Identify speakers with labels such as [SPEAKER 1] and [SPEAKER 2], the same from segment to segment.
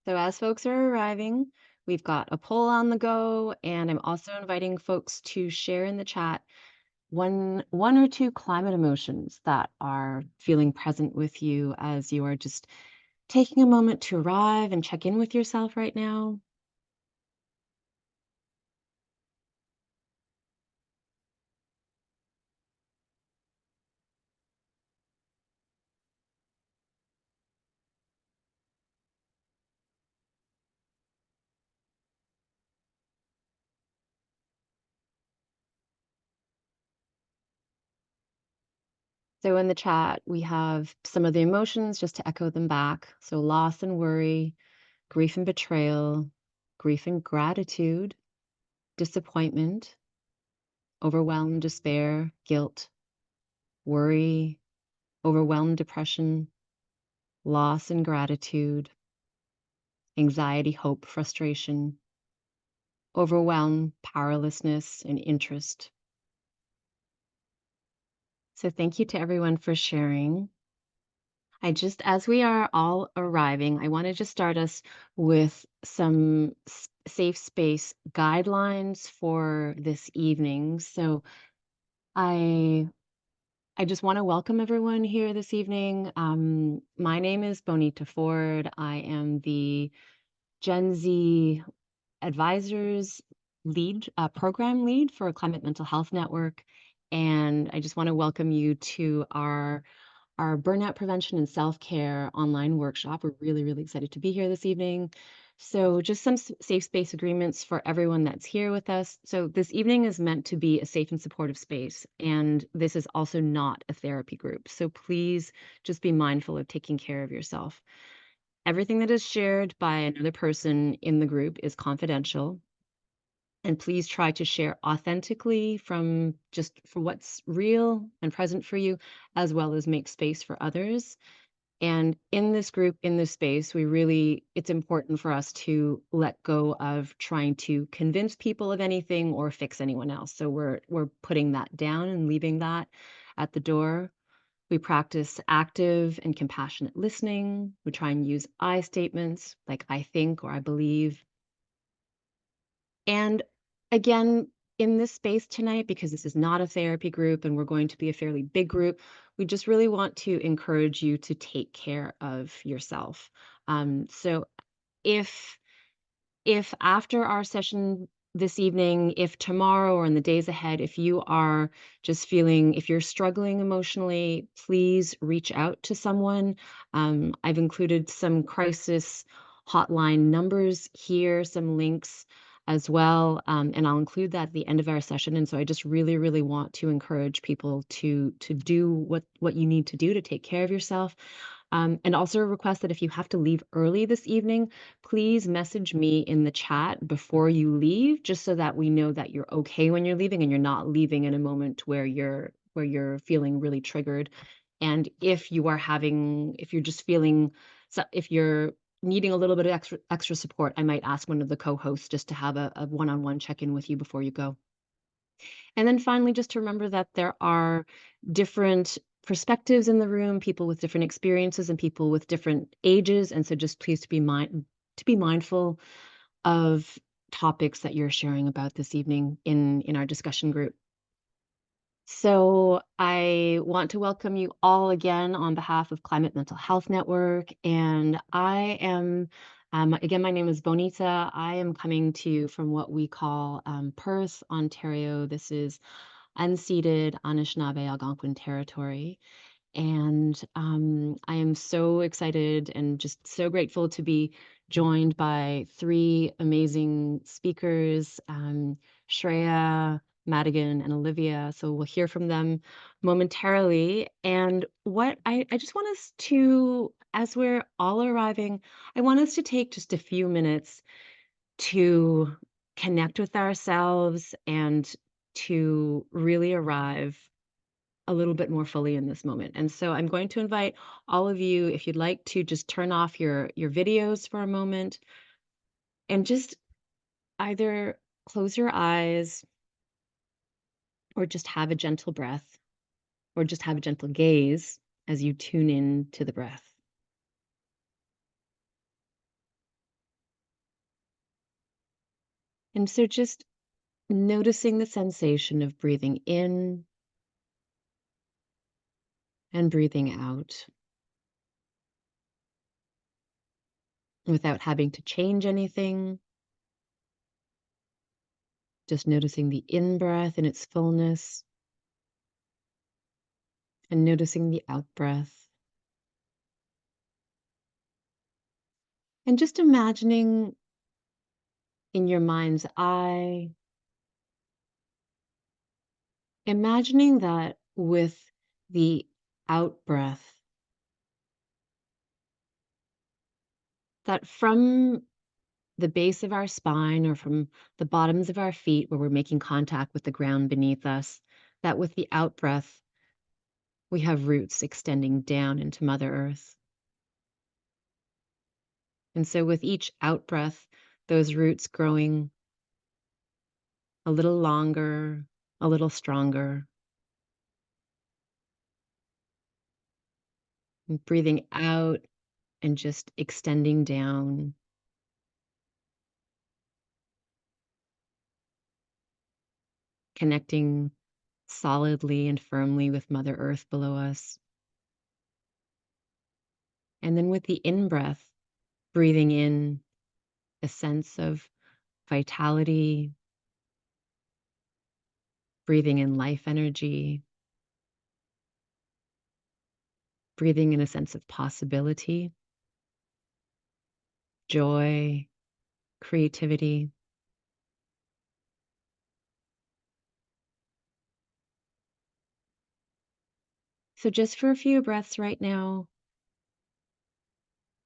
[SPEAKER 1] So as folks are arriving, we've got a poll on the go, and I'm also inviting folks to share in the chat one or two climate emotions that are feeling present with you as you are just taking a moment to arrive and check in with yourself right now. So in the chat, we have some of the emotions just to echo them back. So loss and worry, grief and betrayal, grief and gratitude, disappointment, overwhelm, despair, guilt, worry, overwhelmed depression, loss and gratitude, anxiety, hope, frustration, overwhelm, powerlessness, and interest. So, thank you to everyone for sharing. As we are all arriving, I want to just start us with some safe space guidelines for this evening. So, I I just want to welcome everyone here this evening. My name is Bonita Ford. I am the Gen Z advisors lead, program lead for Climate Mental Health Network. And I just want to welcome you to our burnout prevention and self-care online workshop. We're really, really excited to be here this evening. So just some safe space agreements for everyone that's here with us. So this evening is meant to be a safe and supportive space. And this is also not a therapy group. So please just be mindful of taking care of yourself. Everything that is shared by another person in the group is confidential, and please try to share authentically from just for what's real and present for you, as well as make space for others. And in this group, in this space, it's important for us to let go of trying to convince people of anything or fix anyone else. So we're putting that down and leaving that at the door. We practice active and compassionate listening. We try and use I statements like I think or I believe. And again, in this space tonight, because this is not a therapy group and we're going to be a fairly big group, we just really want to encourage you to take care of yourself. So if if after our session this evening, if tomorrow or in the days ahead, if you are just feeling, if you're struggling emotionally, please reach out to someone. I've included some crisis hotline numbers here, some links as well, and I'll include that at the end of our session. And so I just really, really want to encourage people to do what you need to do to take care of yourself. And also request that if you have to leave early this evening, please message me in the chat before you leave, just so that we know that you're okay when you're leaving and you're not leaving in a moment where you're feeling really triggered. And if you're just feeling, so if you're needing a little bit of extra support, I might ask one of the co-hosts just to have a one-on-one check-in with you before you go. And then finally, just to remember that there are different perspectives in the room, people with different experiences and people with different ages. And so just please to be mindful of topics that you're sharing about this evening in our discussion group. So I want to welcome you all again on behalf of Climate Mental Health Network. And again, my name is Bonita. I am coming to you from what we call Perth, Ontario. This is unceded Anishinaabe Algonquin territory. And I am so excited and just so grateful to be joined by three amazing speakers, Shreya, Madigan, and Olivia. So we'll hear from them momentarily. And I just want us to, as we're all arriving, I want us to take just a few minutes to connect with ourselves and to really arrive a little bit more fully in this moment. And so I'm going to invite all of you, if you'd like to just turn off your videos for a moment and just either close your eyes or just have a gentle breath or just have a gentle gaze as you tune in to the breath. And so just noticing the sensation of breathing in and breathing out without having to change anything. Just noticing the in breath in its fullness and noticing the out breath. And just imagining in your mind's eye, imagining that with the out breath, that from the base of our spine or from the bottoms of our feet where we're making contact with the ground beneath us, that with the out breath, we have roots extending down into Mother Earth. And so with each out breath, those roots growing a little longer, a little stronger, and breathing out and just extending down, connecting solidly and firmly with Mother Earth below us. And then with the in breath, breathing in a sense of vitality, breathing in life energy, breathing in a sense of possibility, joy, creativity. So, just for a few breaths right now,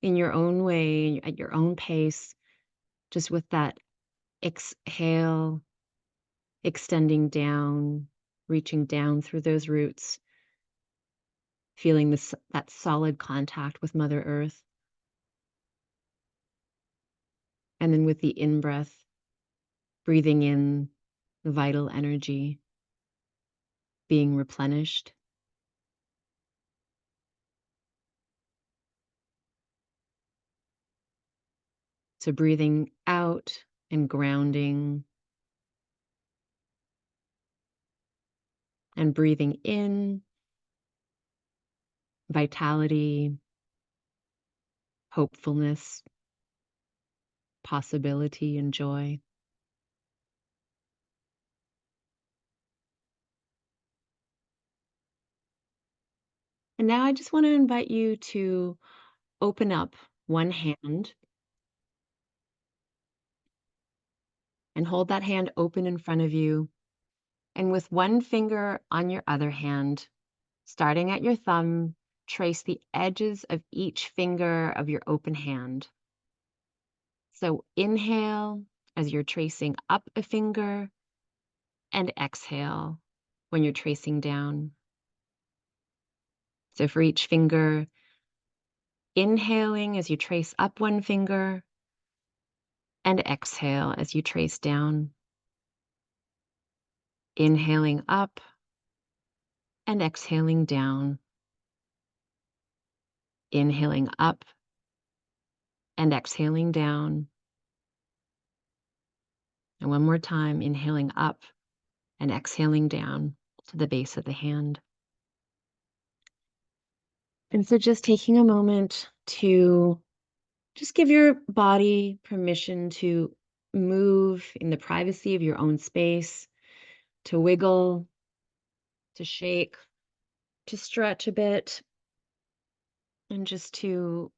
[SPEAKER 1] in your own way, at your own pace, just with that exhale, extending down, reaching down through those roots, feeling this, that solid contact with Mother Earth. And then with the in breath, breathing in vital energy, being replenished. So breathing out and grounding, and breathing in vitality, hopefulness, possibility, and joy. And now I just want to invite you to open up one hand and hold that hand open in front of you. And with one finger on your other hand, starting at your thumb, trace the edges of each finger of your open hand. So inhale as you're tracing up a finger, and exhale when you're tracing down. So for each finger, inhaling as you trace up one finger, and exhale as you trace down. Inhaling up and exhaling down. Inhaling up and exhaling down. And one more time, inhaling up and exhaling down to the base of the hand. And so just taking a moment to just give your body permission to move in the privacy of your own space, to wiggle, to shake, to stretch a bit, and just to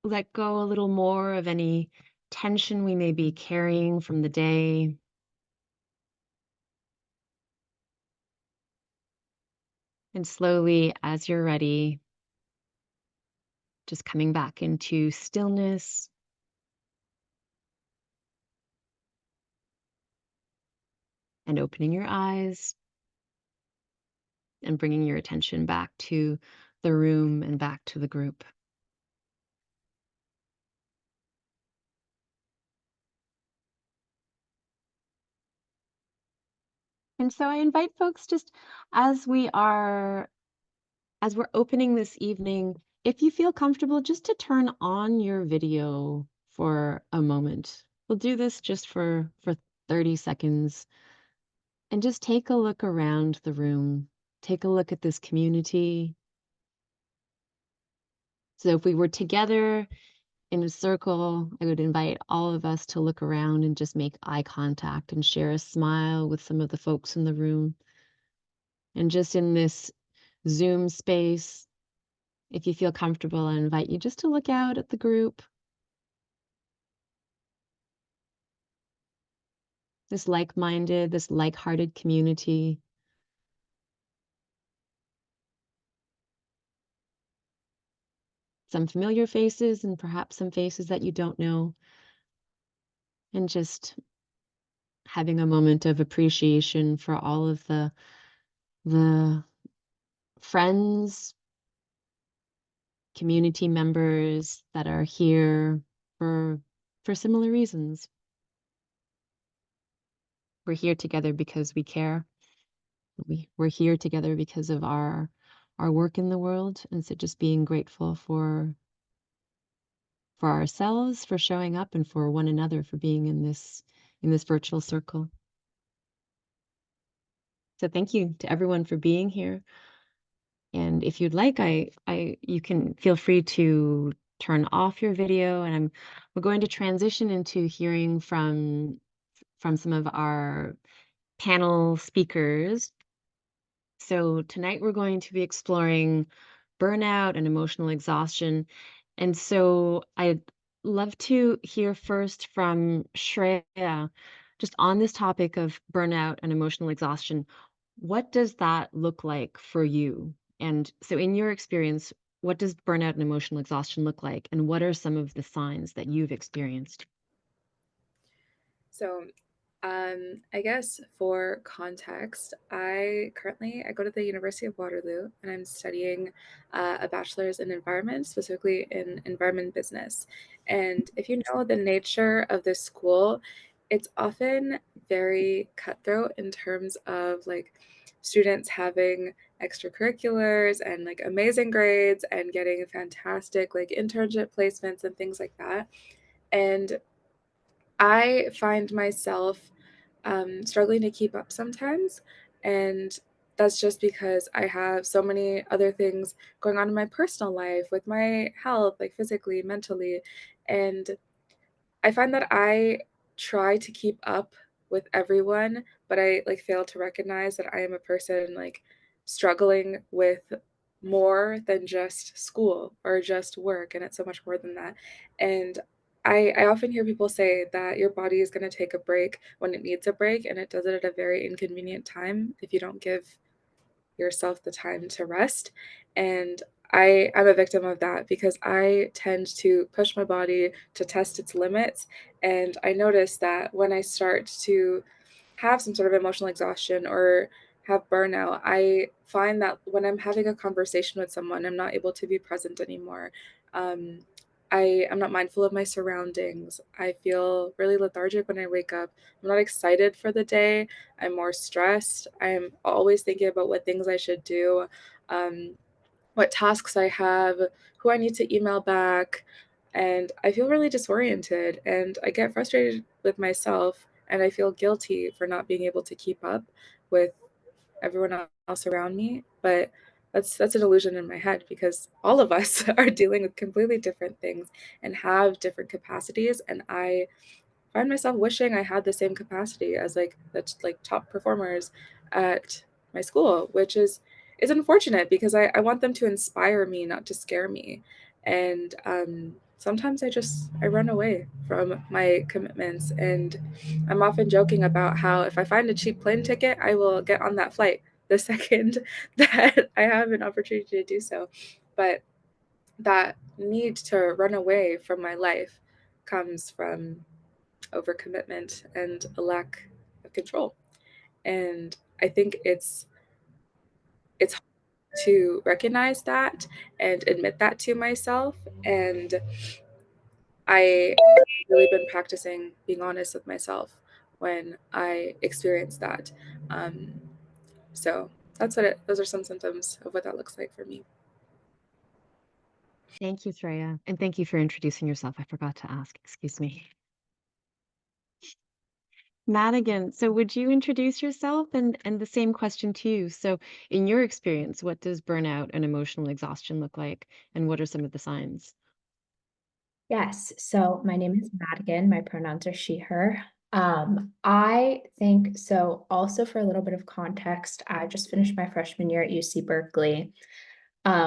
[SPEAKER 1] let go a little more of any tension we may be carrying from the day. And slowly, as you're ready, just coming back into stillness and opening your eyes and bringing your attention back to the room and back to the group. And so I invite folks just as we are as we're opening this evening, if you feel comfortable, just to turn on your video for a moment. We'll do this just for 30 seconds and just take a look around the room. Take a look at this community. So if we were together in a circle, I would invite all of us to look around and just make eye contact and share a smile with some of the folks in the room. And just in this Zoom space, if you feel comfortable, I invite you just to look out at the group, this like-minded, this like-hearted community. Some familiar faces and perhaps some faces that you don't know, and just having a moment of appreciation for all of the friends, community members that are here for for similar reasons. We're here together because we care. We're here together because of our work in the world, and so just being grateful for ourselves, for showing up, and for one another for being in this virtual circle. So thank you to everyone for being here. And if you'd like, I you can feel free to turn off your video, and we're going to transition into hearing from some of our panel speakers. So tonight we're going to be exploring burnout and emotional exhaustion. And so I'd love to hear first from Shreya, just on this topic of burnout and emotional exhaustion. What does that look like for you? And so, in your experience, what does burnout and emotional exhaustion look like? And what are some of the signs that you've experienced?
[SPEAKER 2] So, I guess for context, I go to the University of Waterloo and I'm studying a bachelor's in environment, specifically in environment business. And if you know the nature of this school, it's often very cutthroat in terms of like students having extracurriculars and like amazing grades and getting fantastic like internship placements and things like that. And I find myself struggling to keep up sometimes. And that's just because I have so many other things going on in my personal life with my health, like physically, mentally. And I find that I try to keep up with everyone, but I like fail to recognize that I am a person like struggling with more than just school or just work, and it's so much more than that. And I often hear people say that your body is going to take a break when it needs a break, and it does it at a very inconvenient time if you don't give yourself the time to rest. And I'm a victim of that because I tend to push my body to test its limits. And I notice that when I start to have some sort of emotional exhaustion or have burnout, I find that when I'm having a conversation with someone, I'm not able to be present anymore. Um, I'm not mindful of my surroundings. I feel really lethargic when I wake up. I'm not excited for the day. I'm more stressed. I'm always thinking about what things I should do, um, what tasks I have, who I need to email back. And I feel really disoriented and I get frustrated with myself and I feel guilty for not being able to keep up with everyone else around me. But that's an illusion in my head because all of us are dealing with completely different things and have different capacities. And I find myself wishing I had the same capacity as like the like top performers at my school, which is unfortunate because I want them to inspire me, not to scare me. And sometimes I run away from my commitments, and I'm often joking about how if I find a cheap plane ticket, I will get on that flight the second that I have an opportunity to do so. But that need to run away from my life comes from overcommitment and a lack of control. And I think it's hard to recognize that and admit that to myself. And I really been practicing being honest with myself when I experience that. Um, so those are some symptoms of what that looks like for me.
[SPEAKER 1] Thank you, Shreya. And thank you for introducing yourself. I forgot to ask. Excuse me. Madigan, so would you introduce yourself? And the same question to you. So in your experience, what does burnout and emotional exhaustion look like, and what are some of the signs?
[SPEAKER 3] Yes. So my name is Madigan. My pronouns are she, her. I think so. Also, for a little bit of context, I just finished my freshman year at UC Berkeley,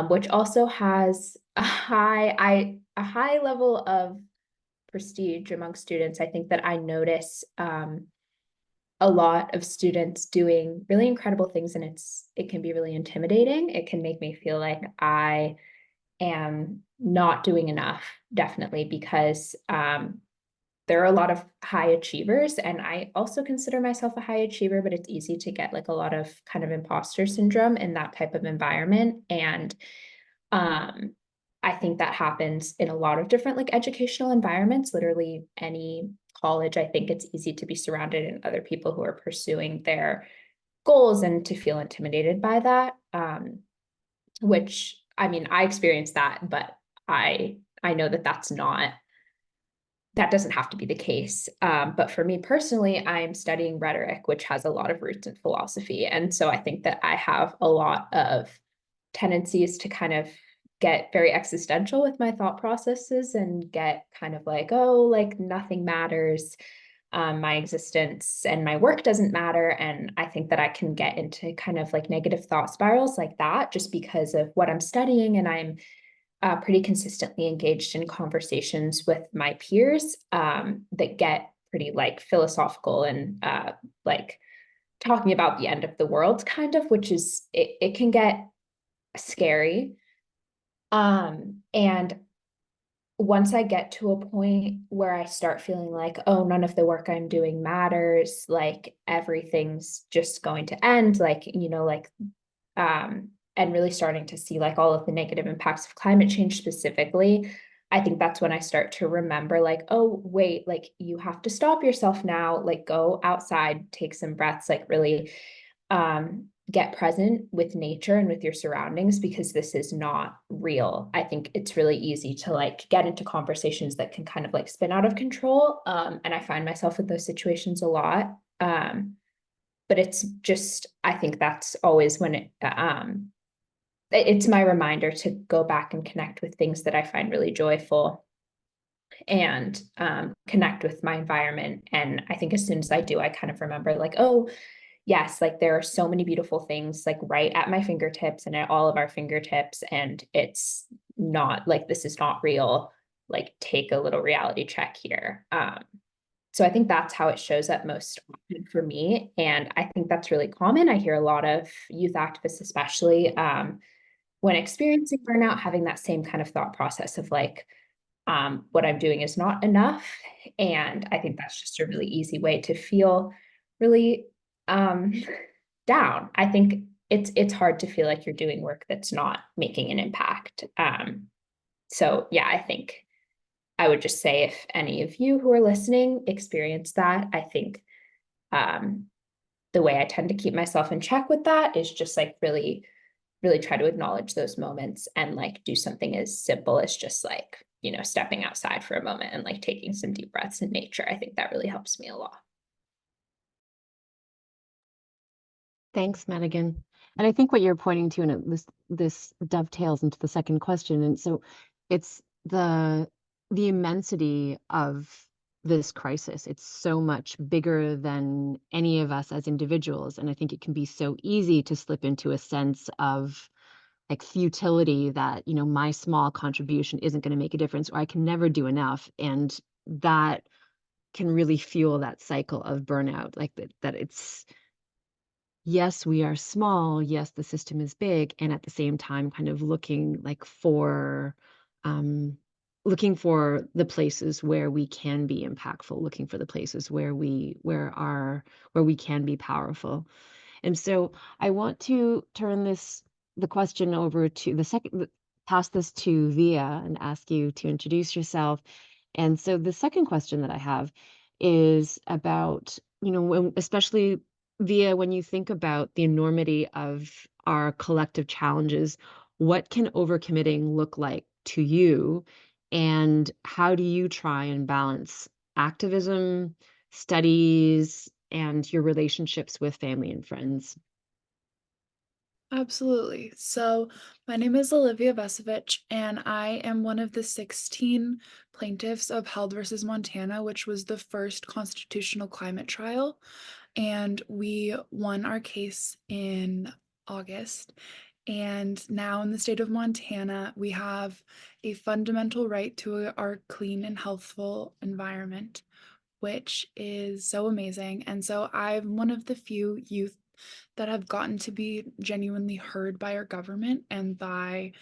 [SPEAKER 3] which also has a high level of prestige among students. I think that I notice a lot of students doing really incredible things, and it can be really intimidating. It can make me feel like I am not doing enough, definitely, because there are a lot of high achievers, and I also consider myself a high achiever, but it's easy to get like a lot of kind of imposter syndrome in that type of environment. And um, I think that happens in a lot of different like educational environments, literally any college. I think it's easy to be surrounded in other people who are pursuing their goals and to feel intimidated by that. Which I mean, I experienced that, but I know that that doesn't have to be the case. But for me personally, I'm studying rhetoric, which has a lot of roots in philosophy. And so I think that I have a lot of tendencies to kind of get very existential with my thought processes and get kind of like, oh, like nothing matters. My existence and my work doesn't matter. And I think that I can get into kind of like negative thought spirals like that just because of what I'm studying. And I'm pretty consistently engaged in conversations with my peers that get pretty like philosophical and like talking about the end of the world kind of, which is it can get scary. And once I get to a point where I start feeling like, oh, none of the work I'm doing matters, like everything's just going to end, like, and really starting to see like all of the negative impacts of climate change specifically, I think that's when I start to remember, like, oh, wait, like you have to stop yourself now, like go outside, take some breaths, like really get present with nature and with your surroundings because this is not real. I think it's really easy to like get into conversations that can kind of like spin out of control. And I find myself in those situations a lot. But it's just, I think that's always when it's my reminder to go back and connect with things that I find really joyful and connect with my environment. And I think as soon as I do, I kind of remember like, oh, yes, like there are so many beautiful things like right at my fingertips and at all of our fingertips. And it's not like this is not real. Like take a little reality check here. So I think that's how it shows up most often for me. And I think that's really common. I hear a lot of youth activists, especially when experiencing burnout, having that same kind of thought process of like, what I'm doing is not enough. And I think that's just a really easy way to feel really um, down. I think it's hard to feel like you're doing work that's not making an impact. So yeah, I think I would just say if any of you who are listening experience that, I think um, the way I tend to keep myself in check with that is just like really, really try to acknowledge those moments and like do something as simple as just like, stepping outside for a moment and like taking some deep breaths in nature. I think that really helps me a lot.
[SPEAKER 1] Thanks, Madigan. And I think what you're pointing to, and this dovetails into the second question. And so it's the immensity of this crisis. It's so much bigger than any of us as individuals. And I think it can be so easy to slip into a sense of like futility that, my small contribution isn't going to make a difference, or I can never do enough. And that can really fuel that cycle of burnout, like that it's yes, we are small. Yes, the system is big. And at the same time, kind of um, looking for the places where we can be impactful, looking for the places where we can be powerful. And so I want to turn the question over to pass this to Via and ask you to introduce yourself. And so the second question that I have is about, especially Via, when you think about the enormity of our collective challenges, what can overcommitting look like to you? And how do you try and balance activism, studies, and your relationships with family and friends?
[SPEAKER 4] Absolutely. So, my name is Olivia Vesovich, and I am one of the 16 plaintiffs upheld versus Montana, which was the first constitutional climate trial. And we won our case in August. And now in the state of Montana, we have a fundamental right to our clean and healthful environment, which is so amazing. And so I'm one of the few youth that have gotten to be genuinely heard by our government and by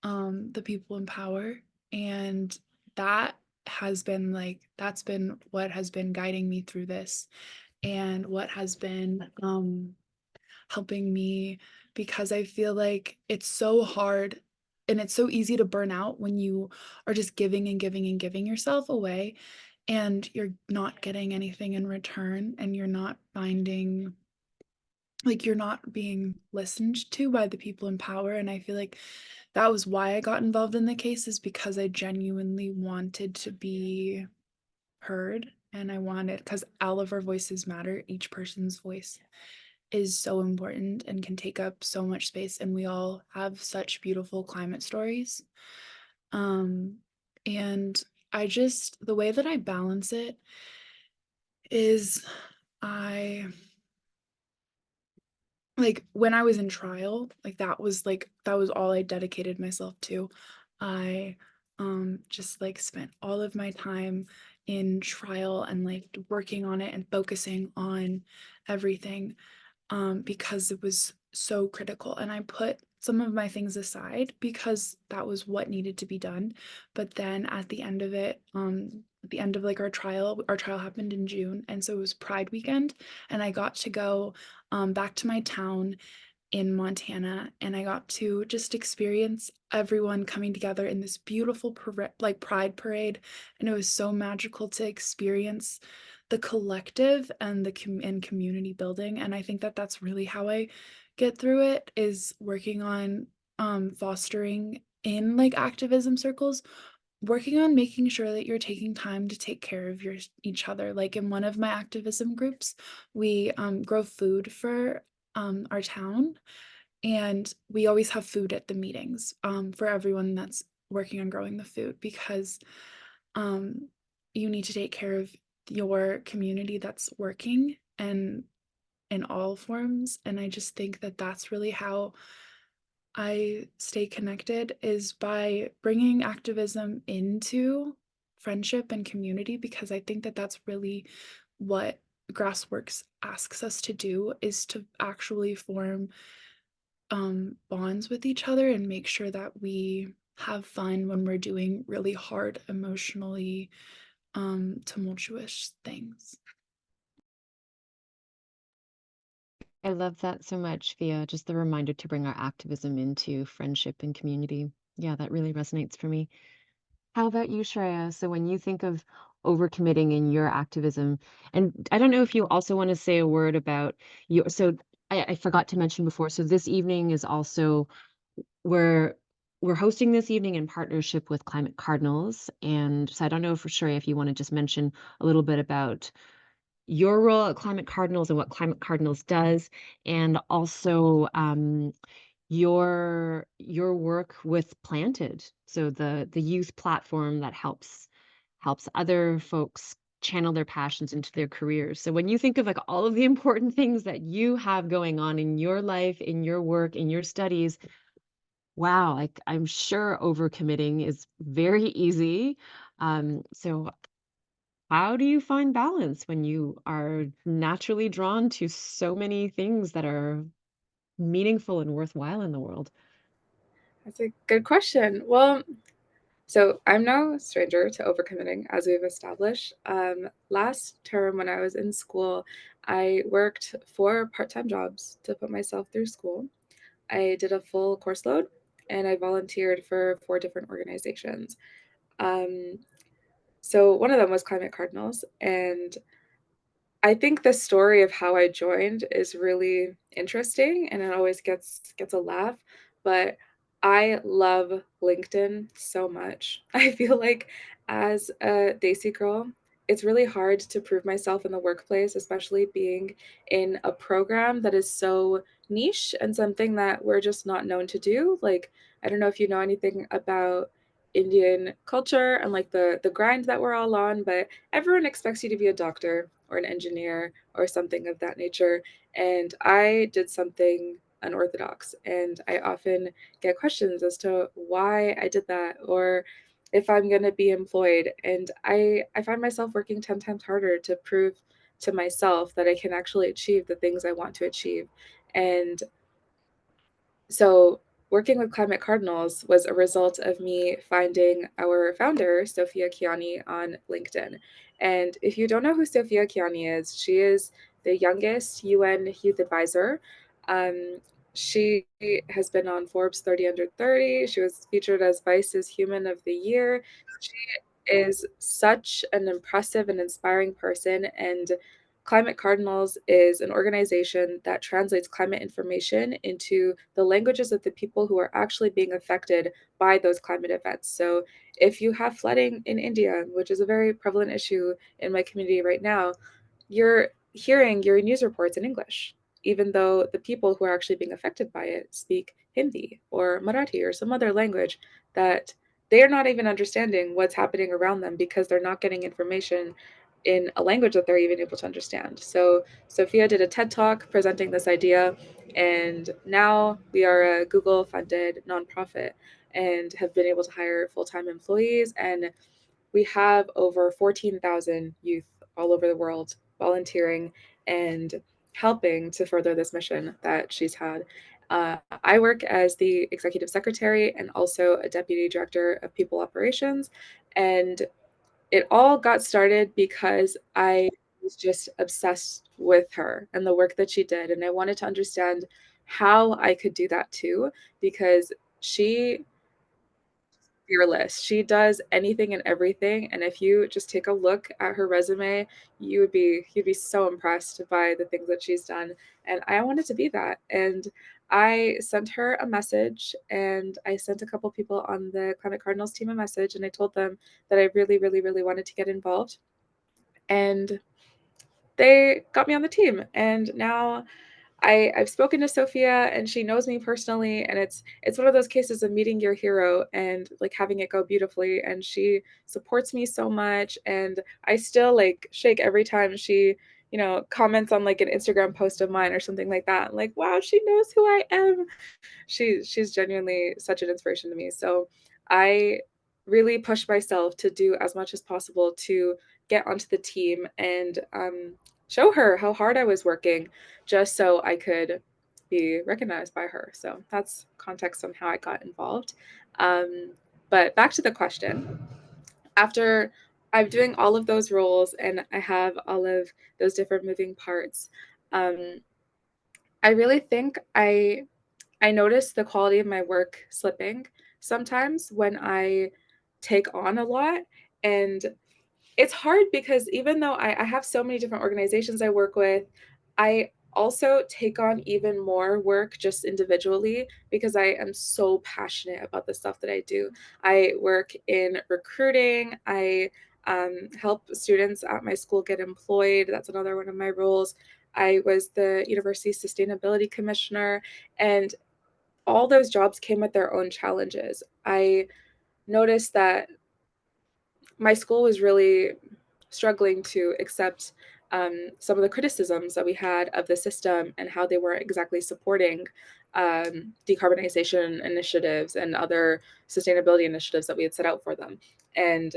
[SPEAKER 4] the people in power. And that has been that's been what has been guiding me through this and what has been helping me, because I feel like it's so hard and it's so easy to burn out when you are just giving and giving and giving yourself away and you're not getting anything in return, and you're not finding, like, you're not being listened to by the people in power. And I feel like that was why I got involved in the case, is because I genuinely wanted to be heard, and I wanted, because all of our voices matter. Each person's voice is so important and can take up so much space, and we all have such beautiful climate stories. Um, and the way that I balance it is, I like, when I was in trial, that was all I dedicated myself to. I just like spent all of my time in trial and like working on it and focusing on everything, because it was so critical. And I put some of my things aside because that was what needed to be done. But then at the end of it, at the end of like our trial happened in June. And so it was Pride weekend. And I got to go back to my town in Montana, and I got to just experience everyone coming together in this beautiful like pride parade. And it was so magical to experience the collective and and community building. And I think that that's really how I get through it, is working on fostering in like activism circles, working on making sure that you're taking time to take care of each other. Like in one of my activism groups, we grow food for our town, and we always have food at the meetings for everyone that's working on growing the food, because um, you need to take care of your community that's working, and in all forms. And I just think that that's really how I stay connected, is by bringing activism into friendship and community, because I think that that's really what Grassworks asks us to do, is to actually form bonds with each other and make sure that we have fun when we're doing really hard, emotionally tumultuous things.
[SPEAKER 1] I love that so much, Via. Just the reminder to bring our activism into friendship and community. Yeah, that really resonates for me. How about you, Shreya? So when you think of overcommitting in your activism, and I don't know if you also want to say a word about your, so I forgot to mention before, so this evening is also, we're we're hosting this evening in partnership with Climate Cardinals. And so I don't know for sure if you want to just mention a little bit about your role at Climate Cardinals and what Climate Cardinals does, and also your work with Planted, so the youth platform that helps other folks channel their passions into their careers. So when you think of like all of the important things that you have going on in your life, in your work, in your studies, wow, like I'm sure overcommitting is very easy. So how do you find balance when you are naturally drawn to so many things that are meaningful and worthwhile in the world?
[SPEAKER 2] That's a good question. Well, so I'm no stranger to overcommitting, as we've established. Last term, when I was in school, I worked 4 part-time jobs to put myself through school. I did a full course load, and I volunteered for 4 different organizations. Um, so one of them was Climate Cardinals, and I think the story of how I joined is really interesting, and it always gets a laugh, but I love LinkedIn so much. I feel like as a Desi girl, it's really hard to prove myself in the workplace, especially being in a program that is so niche and something that we're just not known to do. Like, I don't know if you know anything about Indian culture and like the grind that we're all on, but everyone expects you to be a doctor or an engineer or something of that nature. And I did something unorthodox, and I often get questions as to why I did that or if I'm going to be employed. And I find myself working 10 times harder to prove to myself that I can actually achieve the things I want to achieve. And so, working with Climate Cardinals was a result of me finding our founder, Sophia Kiani, on LinkedIn. And if you don't know who Sophia Kiani is, she is the youngest UN youth advisor. Um, she has been on Forbes 30 Under 30. She was featured as Vice's Human of the Year. She is such an impressive and inspiring person. And Climate Cardinals is an organization that translates climate information into the languages of the people who are actually being affected by those climate events. So, if you have flooding in India, which is a very prevalent issue in my community right now, you're hearing your news reports in English, even though the people who are actually being affected by it speak Hindi or Marathi or some other language that they're not even understanding what's happening around them because they're not getting information in a language that they're even able to understand. So Sophia did a TED Talk presenting this idea, and now we are a Google funded nonprofit and have been able to hire full-time employees, and we have over 14,000 youth all over the world volunteering and helping to further this mission that she's had. I work as the executive secretary and also a deputy director of people operations. And it all got started because I was just obsessed with her and the work that she did. And I wanted to understand how I could do that too, because she fearless. She does anything and everything, and if you just take a look at her resume, you'd be so impressed by the things that she's done. And I wanted to be that. And I sent her a message, and I sent a couple people on the Climate Cardinals team a message, and I told them that I really, really, really wanted to get involved. And they got me on the team. And now I've spoken to Sophia and she knows me personally, and it's one of those cases of meeting your hero and like having it go beautifully, and she supports me so much, and I still like shake every time she, comments on like an Instagram post of mine or something like that. I'm like, wow, she knows who I am. She's genuinely such an inspiration to me. So I really pushed myself to do as much as possible to get onto the team and show her how hard I was working just so I could be recognized by her. So that's context on how I got involved. Um, but back to the question. After I'm doing all of those roles and I have all of those different moving parts, um, I really think I notice the quality of my work slipping sometimes when I take on a lot. And it's hard because even though I have so many different organizations I work with, I also take on even more work just individually because I am so passionate about the stuff that I do. I work in recruiting. I help students at my school get employed. That's another one of my roles. I was the university sustainability commissioner, and all those jobs came with their own challenges. I noticed that my school was really struggling to accept some of the criticisms that we had of the system and how they weren't exactly supporting decarbonization initiatives and other sustainability initiatives that we had set out for them. And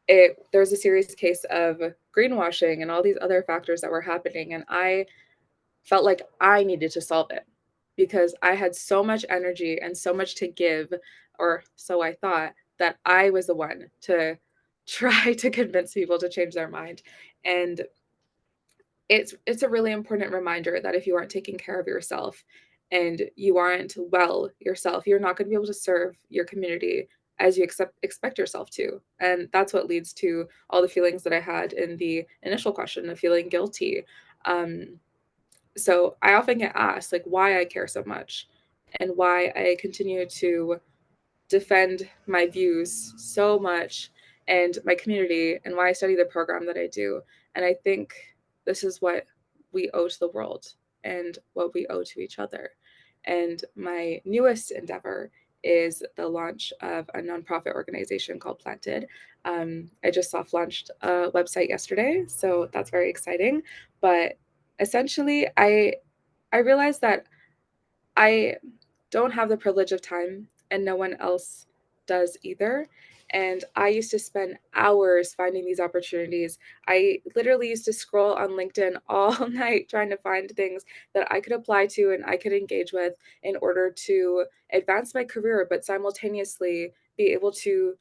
[SPEAKER 2] there was a serious case of greenwashing and all these other factors that were happening. And I felt like I needed to solve it because I had so much energy and so much to give, or so I thought, that I was the one to try to convince people to change their mind. And it's a really important reminder that if you aren't taking care of yourself and you aren't well yourself, you're not going to be able to serve your community as you expect yourself to. And that's what leads to all the feelings that I had in the initial question of feeling guilty. So I often get asked like why I care so much and why I continue to defend my views so much and my community and why I study the program that I do. And I think this is what we owe to the world and what we owe to each other. And my newest endeavor is the launch of a nonprofit organization called Planted. I just soft launched a website yesterday, so that's very exciting. But essentially, I realized that I don't have the privilege of time, and no one else does either. And I used to spend hours finding these opportunities. I literally used to scroll on LinkedIn all night trying to find things that I could apply to and I could engage with in order to advance my career, but simultaneously be able to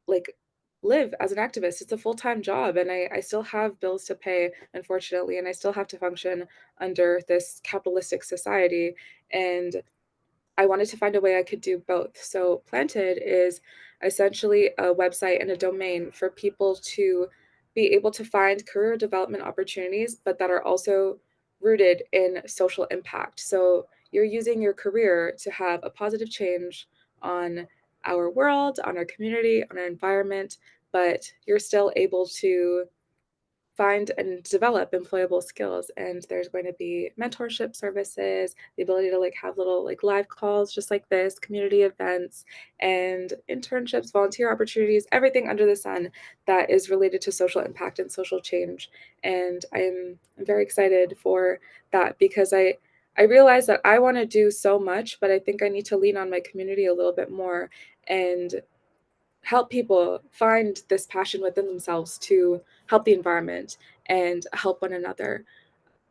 [SPEAKER 2] like live as an activist. It's a full-time job and I still have bills to pay, unfortunately, and I still have to function under this capitalistic society. And I wanted to find a way I could do both. So Planted is essentially a website and a domain for people to be able to find career development opportunities, but that are also rooted in social impact. So you're using your career to have a positive change on our world, on our community, on our environment, but you're still able to find and develop employable skills. And there's going to be mentorship services, the ability to like have little like live calls just like this, community events and internships, volunteer opportunities, everything under the sun that is related to social impact and social change. And I'm very excited for that because I realize that I want to do so much, but I think I need to lean on my community a little bit more and help people find this passion within themselves to help the environment and help one another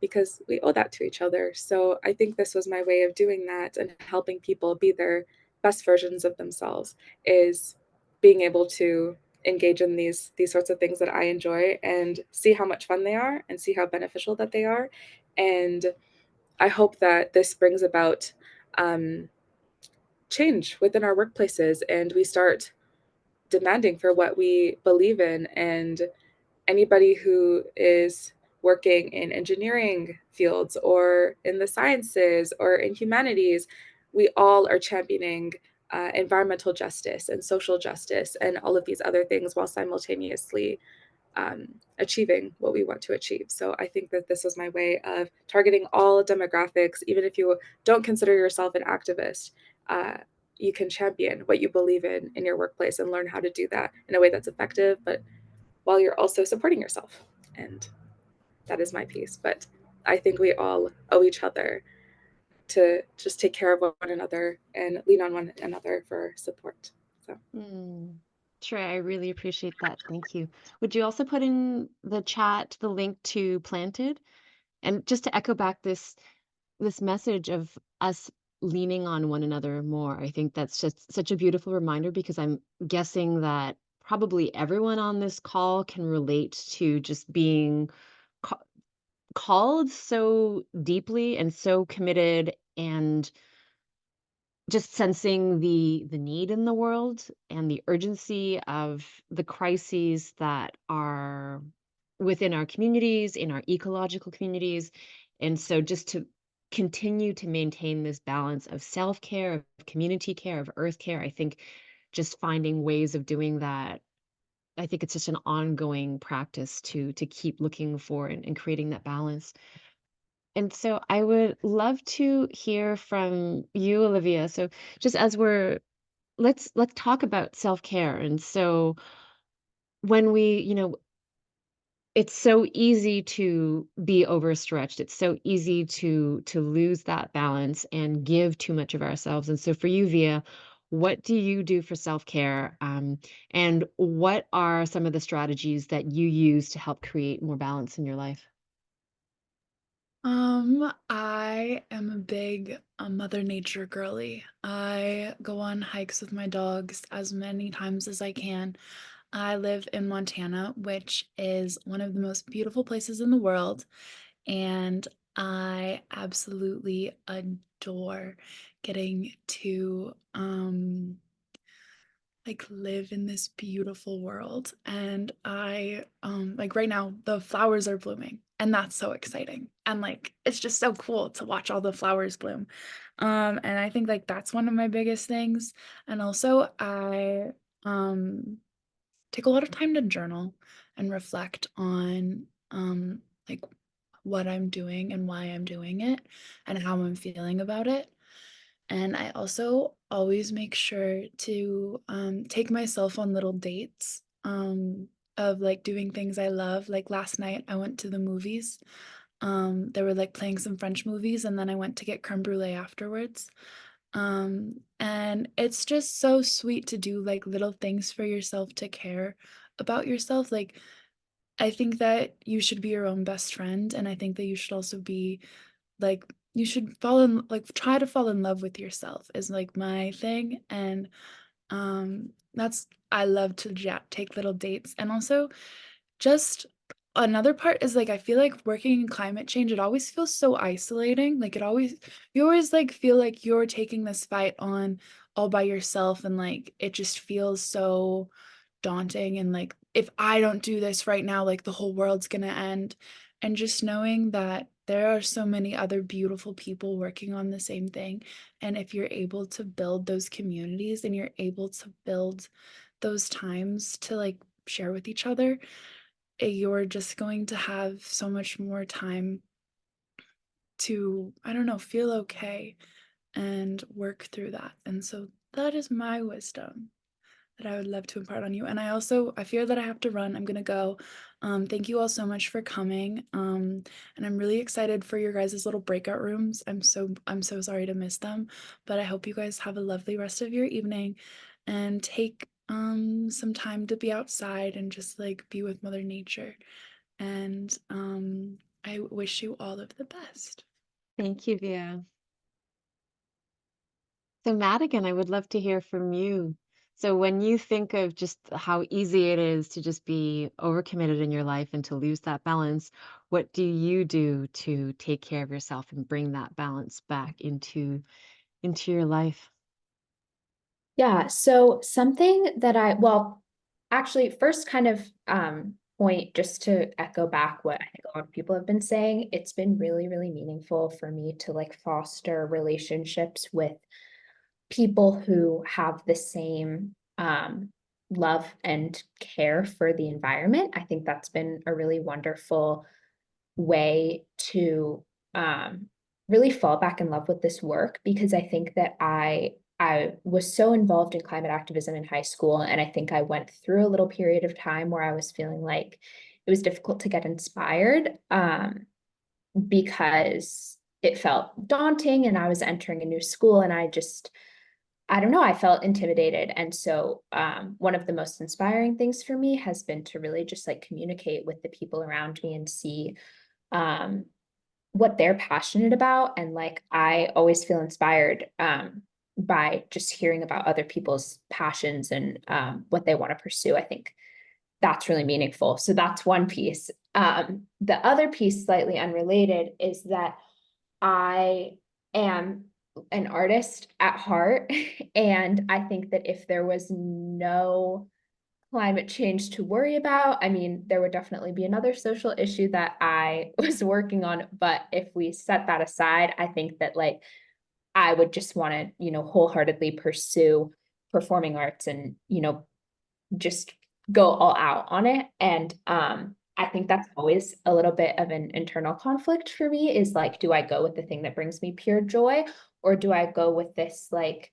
[SPEAKER 2] because we owe that to each other. So I think this was my way of doing that and helping people be their best versions of themselves is being able to engage in these sorts of things that I enjoy and see how much fun they are and see how beneficial that they are. And I hope that this brings about um, change within our workplaces and we start demanding for what we believe in. And anybody who is working in engineering fields or in the sciences or in humanities, we all are championing environmental justice and social justice and all of these other things while simultaneously achieving what we want to achieve. So I think that this is my way of targeting all demographics, even if you don't consider yourself an activist. You can champion what you believe in your workplace and learn how to do that in a way that's effective, but while you're also supporting yourself. And that is my piece. But I think we all owe each other to just take care of one another and lean on one another for support. So
[SPEAKER 1] Mm. Sure, I really appreciate that. Thank you. Would you also put in the chat the link to Planted? And just to echo back this message of us leaning on one another more, I think that's just such a beautiful reminder because I'm guessing that probably everyone on this call can relate to just being ca- called so deeply and so committed and just sensing the need in the world and the urgency of the crises that are within our communities, in our ecological communities. And so just to continue to maintain this balance of self-care, of community care, of earth care, I think just finding ways of doing that, I think it's just an ongoing practice to keep looking for and creating that balance. And so I would love to hear from you, Olivia. So just as we're let's talk about self-care. And so when it's so easy to be overstretched. It's so easy to lose that balance and give too much of ourselves. And so for you, Via, what do you do for self-care? And what are some of the strategies that you use to help create more balance in your life?
[SPEAKER 4] I am a big Mother Nature girly. I go on hikes with my dogs as many times as I can. I live in Montana, which is one of the most beautiful places in the world, and I absolutely adore getting to like live in this beautiful world. And I like right now the flowers are blooming and that's so exciting. And like it's just so cool to watch all the flowers bloom. And I think like that's one of my biggest things. And also I um take a lot of time to journal and reflect on like what I'm doing and why I'm doing it and how I'm feeling about it. And I also always make sure to take myself on little dates of like doing things I love. Like last night, I went to the movies. They were like playing some French movies, and then I went to get creme brulee afterwards. And it's just so sweet to do like little things for yourself to care about yourself. Like, I think that you should be your own best friend, and I think that you should also be like you should fall in like try to fall in love with yourself is like my thing. And that's I love to take little dates. And also just another part is like I feel like working in climate change, it always feels so isolating. Like you always like feel like you're taking this fight on all by yourself, and like it just feels so daunting. And like if I don't do this right now, like the whole world's gonna end. And just knowing that there are so many other beautiful people working on the same thing. And if you're able to build those communities and you're able to build those times to like share with each other, you're just going to have so much more time to, I don't know, feel okay and work through that. And so that is my wisdom that I would love to impart on you. And I fear that I have to run. I'm gonna go. Thank you all so much for coming. And I'm really excited for your guys' little breakout rooms. I'm so sorry to miss them, but I hope you guys have a lovely rest of your evening and take some time to be outside and just like be with Mother Nature. And I wish you all of the best.
[SPEAKER 1] Thank you, Via. So, Madigan, I would love to hear from you. So, when you think of just how easy it is to just be overcommitted in your life and to lose that balance, what do you do to take care of yourself and bring that balance back into your life?
[SPEAKER 3] Yeah, so something that well, actually, first kind of point just to echo back what I think a lot of people have been saying, it's been really, really meaningful for me to like foster relationships with people who have the same love and care for the environment. I think that's been a really wonderful way to really fall back in love with this work, because I think that I was so involved in climate activism in high school, and I think I went through a little period of time where I was feeling like it was difficult to get inspired, because it felt daunting and I was entering a new school, and I don't know, I felt intimidated. And so one of the most inspiring things for me has been to really just like communicate with the people around me and see um, what they're passionate about. And like, I always feel inspired by just hearing about other people's passions and what they want to pursue. I think that's really meaningful. So that's one piece. The other piece, slightly unrelated, is that I am an artist at heart. And I think that if there was no climate change to worry about, I mean, there would definitely be another social issue that I was working on. But if we set that aside, I think that like I would just want to, wholeheartedly pursue performing arts and, just go all out on it. And I think that's always a little bit of an internal conflict for me, is like, do I go with the thing that brings me pure joy, or do I go with this like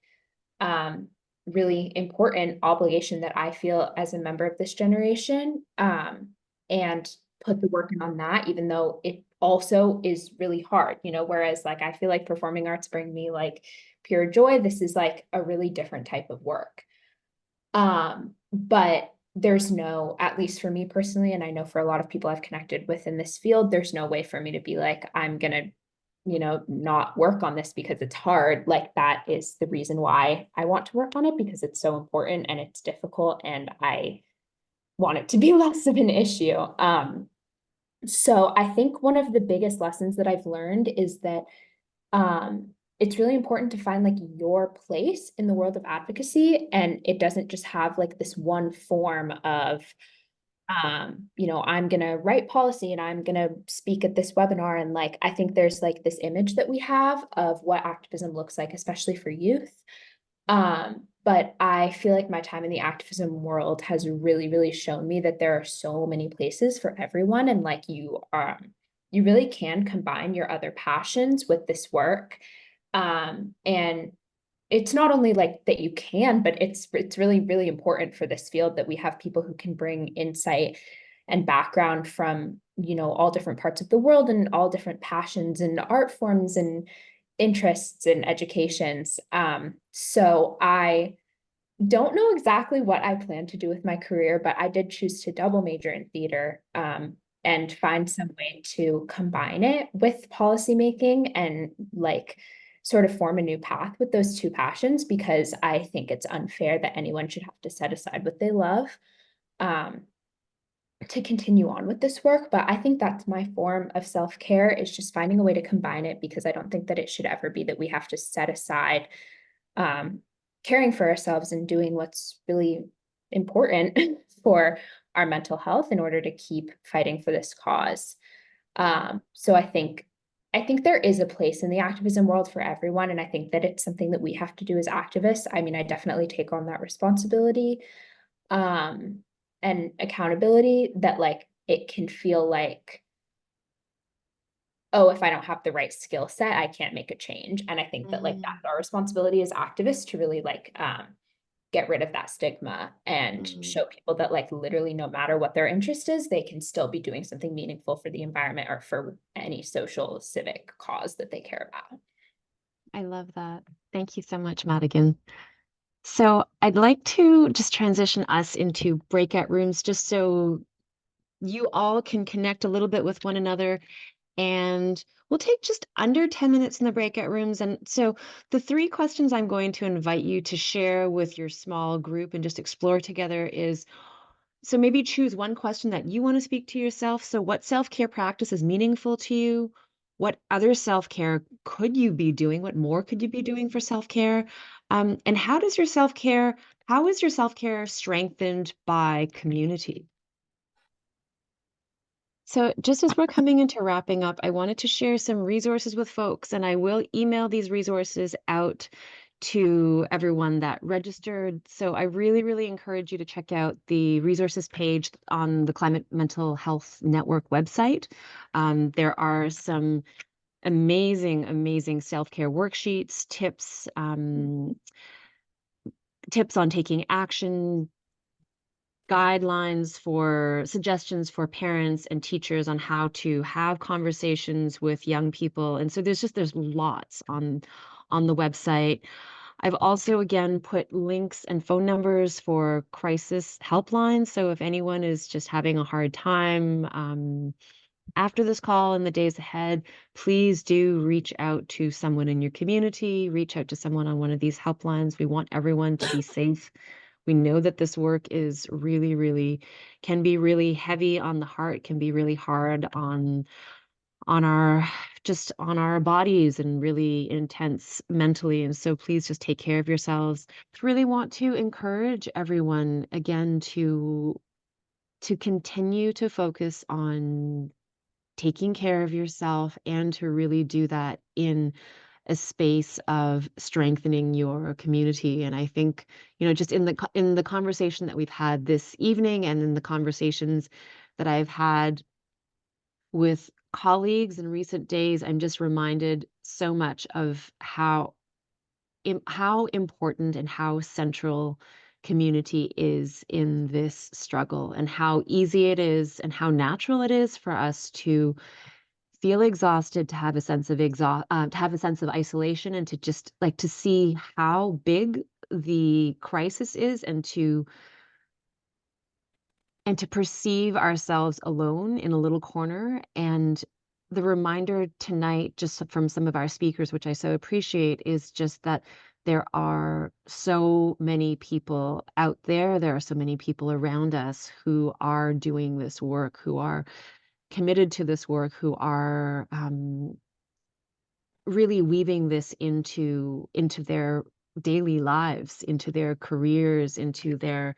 [SPEAKER 3] um really important obligation that I feel as a member of this generation, and put the work in on that, even though it also is really hard, whereas like I feel like performing arts bring me like pure joy. This is like a really different type of work. But there's no, at least for me personally, and I know for a lot of people I've connected with in this field, there's no way for me to be like, I'm gonna, not work on this because it's hard. Like, that is the reason why I want to work on it, because it's so important and it's difficult and I want it to be less of an issue. So I think one of the biggest lessons that I've learned is that um, it's really important to find like your place in the world of advocacy. And it doesn't just have like this one form of, I'm gonna write policy and I'm gonna speak at this webinar. And like, I think there's like this image that we have of what activism looks like, especially for youth. But I feel like my time in the activism world has really, really shown me that there are so many places for everyone. And like you really can combine your other passions with this work. And it's not only like that you can, but it's really, really important for this field that we have people who can bring insight and background from, all different parts of the world and all different passions and art forms and interests and educations. So I don't know exactly what I plan to do with my career, but I did choose to double major in theater, and find some way to combine it with policymaking and like sort of form a new path with those two passions, because I think it's unfair that anyone should have to set aside what they love, um, to continue on with this work. But I think that's my form of self-care, is just finding a way to combine it, because I don't think that it should ever be that we have to set aside, um, caring for ourselves and doing what's really important for our mental health in order to keep fighting for this cause. So I think there is a place in the activism world for everyone, and I think that it's something that we have to do as activists. I mean, I definitely take on that responsibility, um, and accountability, that like it can feel like, oh, if I don't have the right skill set, I can't make a change. And I think that like
[SPEAKER 1] Mm,
[SPEAKER 3] that's our responsibility as activists, to really like get rid of that stigma and
[SPEAKER 1] mm.
[SPEAKER 3] show people that like literally no matter what their interest is, they can still be doing something meaningful for the environment or for any social civic cause that they care about.
[SPEAKER 1] I love that. Thank you so much, Madigan. So I'd like to just transition us into breakout rooms just so you all can connect a little bit with one another. And we'll take just under 10 minutes in the breakout rooms. And so the three questions I'm going to invite you to share with your small group and just explore together is, so maybe choose one question that you want to speak to yourself. So what self-care practice is meaningful to you? What other self-care could you be doing? What more could you be doing for self-care? And how is your self-care strengthened by community? So, just as we're coming into wrapping up, I wanted to share some resources with folks, and I will email these resources out to everyone that registered. So, I really, really encourage you to check out the resources page on the Climate Mental Health Network website. There are some amazing, amazing self care worksheets, tips on taking action, guidelines for suggestions for parents and teachers on how to have conversations with young people. And so there's lots on the website. I've also again put links and phone numbers for crisis helplines. So if anyone is just having a hard time after this call in the days ahead, please do reach out to someone in your community, reach out to someone on one of these helplines. We want everyone to be safe. We know that this work is really, really can be really heavy on the heart, can be really hard on our just on our bodies and really intense mentally. And so please just take care of yourselves. Really want to encourage everyone again to continue to focus on taking care of yourself and to really do that in a space of strengthening your community. And I think, just in the conversation that we've had this evening and in the conversations that I've had with colleagues in recent days, I'm just reminded so much of how important and how central community is in this struggle, and how easy it is and how natural it is for us to feel exhausted, to have a sense of to have a sense of isolation, and to just like to see how big the crisis is, and to perceive ourselves alone in a little corner. And the reminder tonight, just from some of our speakers, which I so appreciate, is just that there are so many people out there, there are so many people around us who are doing this work, who are committed to this work, who are really weaving this into their daily lives, into their careers, into their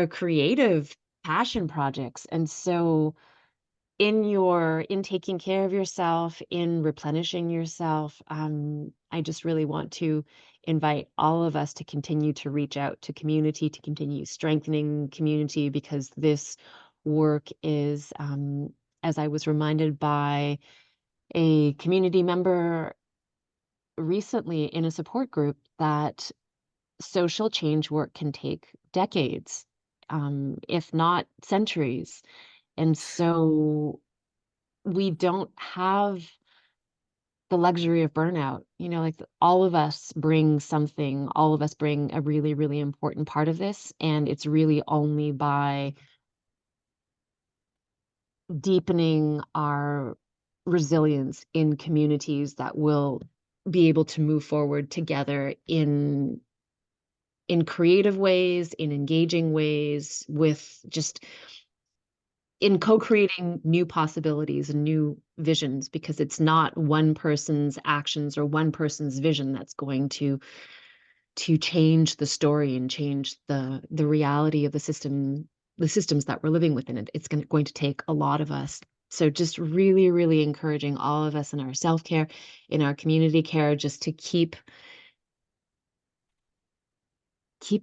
[SPEAKER 1] creative passion projects. And so in taking care of yourself, in replenishing yourself, I just really want to invite all of us to continue to reach out to community, to continue strengthening community, because this work is, as I was reminded by a community member recently in a support group, that social change work can take decades, if not centuries. And so we don't have the luxury of burnout. Like, all of us bring something, all of us bring a really, really important part of this. And it's really only by deepening our resilience in communities that will be able to move forward together in creative ways, in engaging ways, with just in co-creating new possibilities and new visions, because it's not one person's actions or one person's vision that's going to change the story and change the reality of the systems that we're living within. It's going to take a lot of us. So just really, really encouraging all of us in our self-care, in our community care, just to keep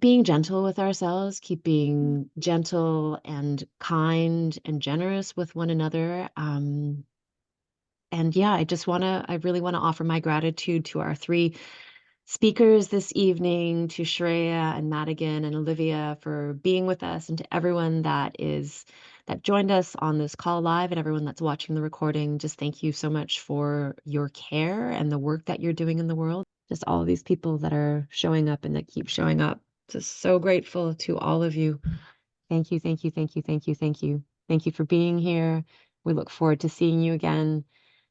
[SPEAKER 1] being gentle with ourselves, keep being gentle and kind and generous with one another. And yeah, I really want to offer my gratitude to our three speakers this evening, to Shreya and Madigan and Olivia for being with us, and to everyone that joined us on this call live, and everyone that's watching the recording. Just thank you so much for your care and the work that you're doing in the world. Just all of these people that are showing up and that keep showing up. Just so grateful to all of you. Thank you, thank you, thank you, thank you, thank you. Thank you for being here. We look forward to seeing you again.